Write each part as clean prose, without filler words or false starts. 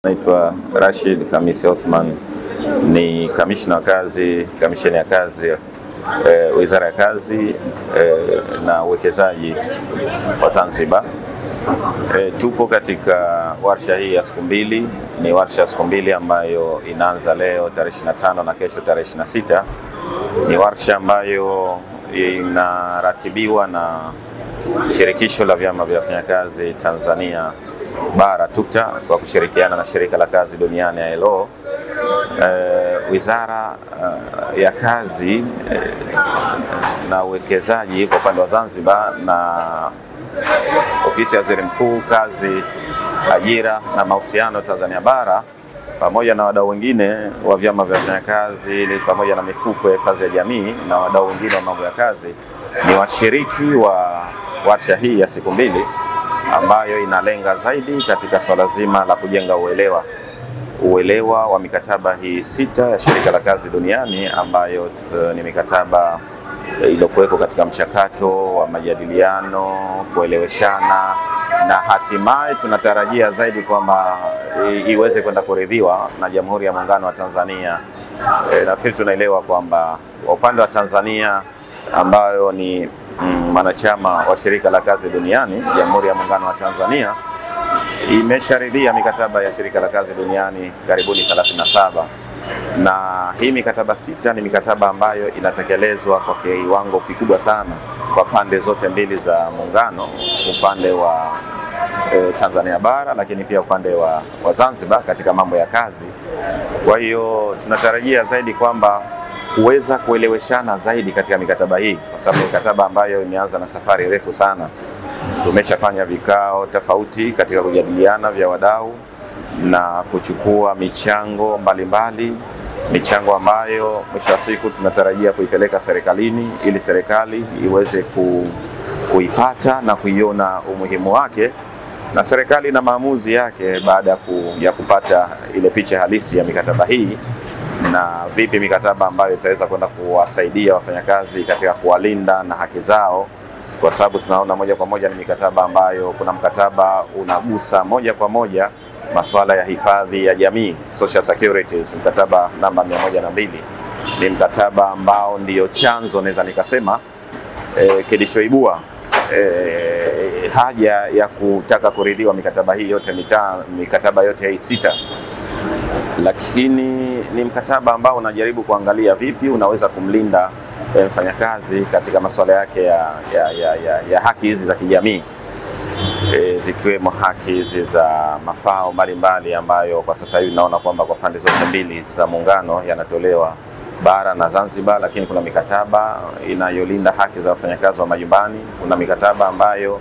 Naitwa Rashid Khamisi Othman, ni kamishna wa kazi, kamisheni ya kazi, Wizara ya Kazi na Uwekezaji wa Zanzibar. Tupo katika warsha hii ya siku mbili. Ni warsha ya siku mbili ambayo inaanza leo tarehe 25 na kesho tarehe 26. Ni warsha ambayo inaratibiwa na Shirikisho la Vyama vya Wafanyakazi Tanzania Bara TUCTA kwa kushirikiana na Shirika la Kazi Duniani ILO, Wizara ya Kazi na Uwekezaji kwa upande wa Zanzibar, na Ofisi ya Waziri Mkuu, Kazi, Ajira na Mahusiano Tanzania Bara, pamoja na wadau wengine wa vyama vya wafanyakazi pamoja na mifuko ya hifadhi ya jamii na wadau wengine wa mambo ya kazi ni washiriki wa warsha hii ya siku mbili, ambayo inalenga zaidi katika swala zima la kujenga uelewa wa mikataba hii 6 ya Shirika la Kazi Duniani, ambayo ni mikataba iliyokuwepo katika mchakato wa majadiliano, kueleweshana, na hatimaye tunatarajia zaidi kwamba iweze kwenda kuridhiwa na Jamhuri ya Muungano wa Tanzania. Nafikiri tunaelewa kwamba upande wa Tanzania, ambayo ni mwanachama wa Shirika la Kazi Duniani, Jamhuri ya Muungano wa Tanzania imesharidhia mikataba ya Shirika la Kazi Duniani karibuni 37, na hii mikataba 6 ni mikataba ambayo inatekelezwa kwa kiwango kikubwa sana kwa pande zote mbili za muungano, upande wa Tanzania Bara lakini pia upande wa Zanzibar katika mambo ya kazi. Kwa hiyo tunatarajia zaidi kwamba kuweza kueleweshana zaidi katika mikataba hii, kwa sababu mikataba ambayo imeanza na safari refu sana. Tumeshafanya vikao tofauti katika kujadiliana vya wadau na kuchukua michango mbalimbali, michango ambayo mwisho wa siku tunatarajia kuipeleka serikalini ili serikali iweze kuipata na kuiona umuhimu wake, na serikali na maamuzi yake baada ya kupata ile picha halisi ya mikataba hii, na vipi mikataba ambayo itaweza kwenda kuwasaidia wafanyakazi katika kuwalinda na haki zao, kwa sababu tunaona moja kwa moja ni mikataba ambayo kuna mkataba unagusa moja kwa moja masuala ya hifadhi ya jamii, social securities, mkataba namba 102. Ni mkataba ambao ndio chanzo, naweza nikasema, kilichoibua haja ya kutaka kuridhiwa mikataba hii yote mikataba yote hii 6. Lakini ni mkataba ambao unajaribu kuangalia vipi unaweza kumlinda mfanyakazi katika masuala yake ya haki hizi za kijamii, zikiwemo haki hizi za mafao mbalimbali ambayo kwa sasa hivi naona kwamba kwa pande zote mbili za muungano yanatolewa bara na Zanzibar. Lakini kuna mikataba inayolinda haki za wafanyakazi wa majumbani, kuna mikataba ambayo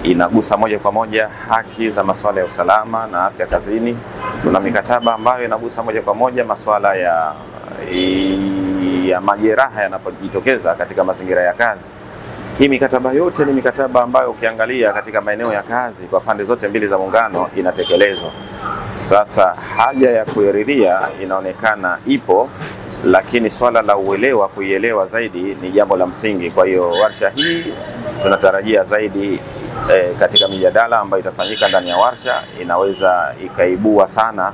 inagusa moja kwa moja haki za masuala ya usalama na afya kazini, kuna mikataba ambayo inagusa moja kwa moja masuala ya majeraha yanapojitokeza katika mazingira ya kazi. Hii mikataba yote ni mikataba ambayo ukiangalia katika maeneo ya kazi kwa pande zote mbili za muungano inatekelezwa. Sasa haja ya kuiridhia inaonekana ipo, lakini swala la kuielewa zaidi ni jambo la msingi. Kwa hiyo warsha hii tunatarajia zaidi katika mijadala ambayo itafanyika ndani ya warsha inaweza ikaibua sana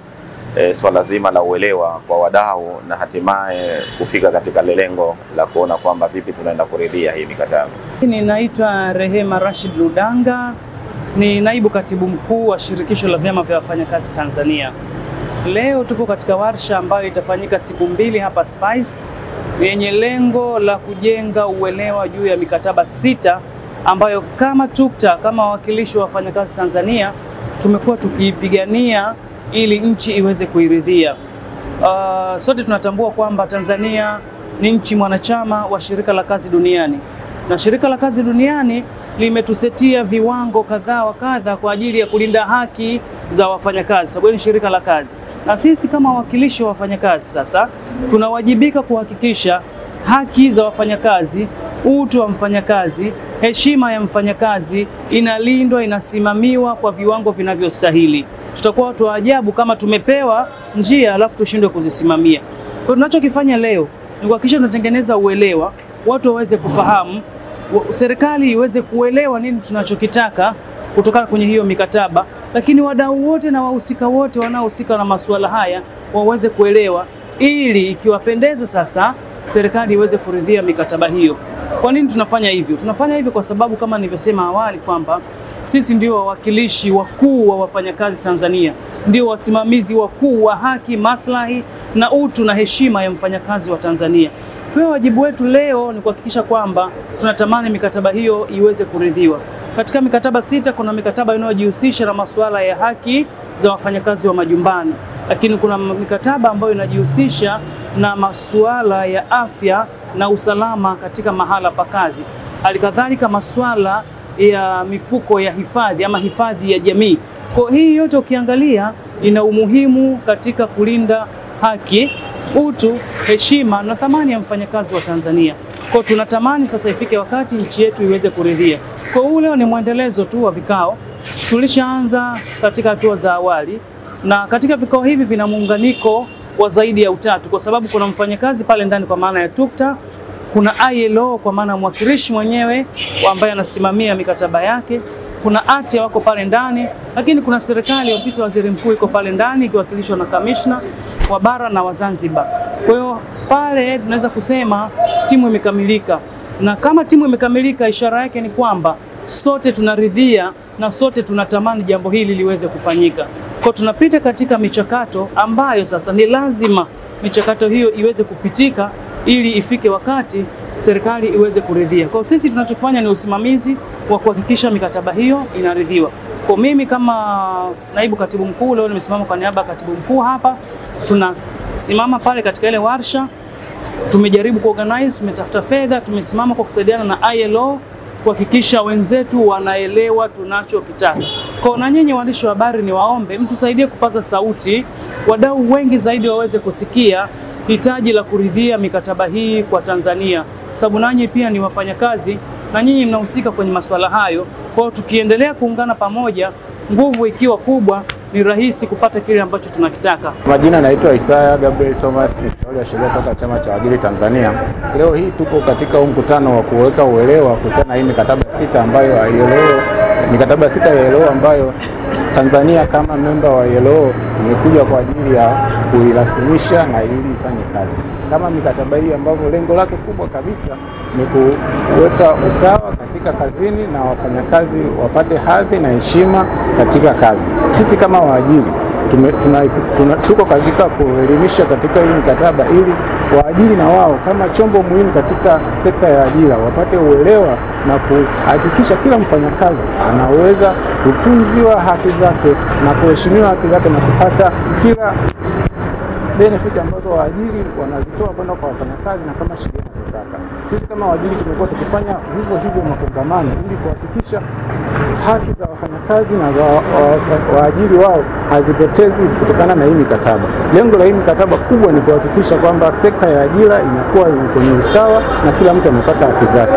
swala zima la uelewa kwa wadau, na hatimaye kufika katika lengo la kuona kwamba vipi tunaenda kuridhia hii mikataba. Ninaitwa Rehema Rashid Ludanga, ni naibu katibu mkuu wa Shirikisho la Vyama vya Wafanyakazi Tanzania. Leo tupo katika warsha ambayo itafanyika siku mbili hapa Spice, yenye lengo la kujenga uelewa juu ya mikataba 6 ambayo kama TUCTA, kama wawakilishi wa wafanyakazi Tanzania, tumekuwa tukiipigania ili nchi iweze kuiridhia. Sote tunatambua kwamba Tanzania ni nchi mwanachama wa Shirika la Kazi Duniani, na Shirika la Kazi Duniani limetusetia viwango kadha wa kadha kwa ajili ya kulinda haki za wafanyakazi, sababu ni shirika la kazi. Na sisi kama wawakilishi wa wafanyakazi sasa tunawajibika kuhakikisha haki za wafanyakazi, utu wa mfanyakazi, heshima ya mfanyakazi inalindwa, inasimamiwa kwa viwango vinavyostahili. Tutakuwa watu wa ajabu kama tumepewa njia alafu tushindwe kuzisimamia. Kwa tunachokifanya leo ni kuhakikisha tunatengeneza uelewa, watu waweze kufahamu, serikali iweze kuelewa nini tunachokitaka, kutokana kwenye hiyo mikataba, lakini wadau wote na wahusika wote wanaohusika na masuala haya waweze kuelewa, ili ikiwapendeza sasa serikali iweze kuridhia mikataba hiyo. Kwa nini tunafanya hivyo? Tunafanya hivyo kwa sababu kama nilivyosema awali kwamba sisi ndio wawakilishi wakuu wa wafanyakazi Tanzania, ndio wasimamizi wakuu wa haki, maslahi na utu na heshima ya mfanyakazi wa Tanzania. Kwa hiyo wajibu wetu leo ni kuhakikisha kwamba tunatamani mikataba hiyo iweze kuridhiwa. Katika mikataba 6 kuna mikataba inayojihusisha na masuala ya haki za wafanyakazi wa majumbani, lakini kuna mikataba ambayo inajihusisha na masuala ya afya na usalama katika mahala pa kazi. Halikadhalika masuala ya mifuko ya hifadhi ama hifadhi ya jamii. Kwa hii yote ukiangalia ina umuhimu katika kulinda haki, utu, heshima na thamani ya mfanyakazi wa Tanzania. Kwa tunatamani sasa ifike wakati nchi yetu iweze kuridhia. Kwa hiyo leo ni mwendelezo tu wa vikao. Tulishaanza katika hatua za awali, na katika vikao hivi vina muunganiko wa zaidi ya 3 kwa sababu kuna mfanyakazi pale ndani kwa maana ya TUCTA, kuna ILO kwa maana mwakilishi mwenyewe ambaye anasimamia mikataba yake, kuna ATE wako pale ndani, lakini kuna serikali, ofisi ya waziri mkuu iko pale ndani ikiwakilishwa na kamishna wa bara na wa Zanzibar. Kwa hiyo pale tunaweza kusema timu imekamilika, na kama timu imekamilika ishara yake ni kwamba sote tunaridhia na sote tunatamani jambo hili liweze kufanyika. Kwa tunapita katika michakato ambayo sasa ni lazima michakato hiyo iweze kupitika ili ifike wakati serikali iweze kuridhia. Kwa sisi tunachofanya ni usimamizi wa kuhakikisha mikataba hiyo inaridhiwa. Kwa mimi kama naibu katibu mkuu leo nimesimama kwa niaba ya katibu mkuu hapa, tunasimama pale katika ile warsha, tumejaribu kuorganize, tumetafuta fedha, tumesimama kwa kusaidiana na ILO kuhakikisha wenzetu wanaelewa tunachokitaka. Kwa na nyinyi waandishi wa habari ni waombe mtusaidie kupaza sauti, wadau wengi zaidi waweze kusikia hitaji la kuridhia mikataba hii kwa Tanzania, sababu nanyi pia ni wafanyakazi na nyinyi mnahusika kwenye masuala hayo. Kwa hiyo tukiendelea kuungana pamoja, nguvu ikiwa kubwa, ni rahisi kupata kile ambacho tunakitaka. Majina naitwa Isaya Gabriel Thomas, ni mshauri wa sheria kutoka Chama cha Waajiri Tanzania. Leo hii tupo katika mkutano wa kuweka uelewa kuhusiana na hii mikataba 6 ambayo ILO, mikataba 6 ya ILO ambayo Tanzania kama memba wa ILO imekuja kwa ajili ya kuirasimisha na ili ifanye kazi. Kama mikataba hii ambavyo lengo lake kubwa kabisa ni kuweka usawa katika kazini na wafanyakazi wapate hadhi na heshima katika kazi. Sisi kama waajiri tuko katika kuelimisha katika hii mikataba ili waajiri na wao kama chombo muhimu katika sekta ya ajira wapate uelewa na kuhakikisha kila mfanyakazi anaweza kutunziwa haki zake na kuheshimiwa haki zake na kupata kila benefit ambazo waajiri wanazitoa kwenda kwa wafanyakazi na kama sheria inataka. Sisi kama waajiri tumekuwa tukifanya hivyo makongamano ili kuhakikisha haki za wafanyakazi na za waajiri wao hazipotezi kutokana na hii mikataba. Lengo la hii mikataba kubwa ni kuhakikisha kwamba sekta ya ajira inakuwa kwenye usawa na kila mtu amepata haki zake.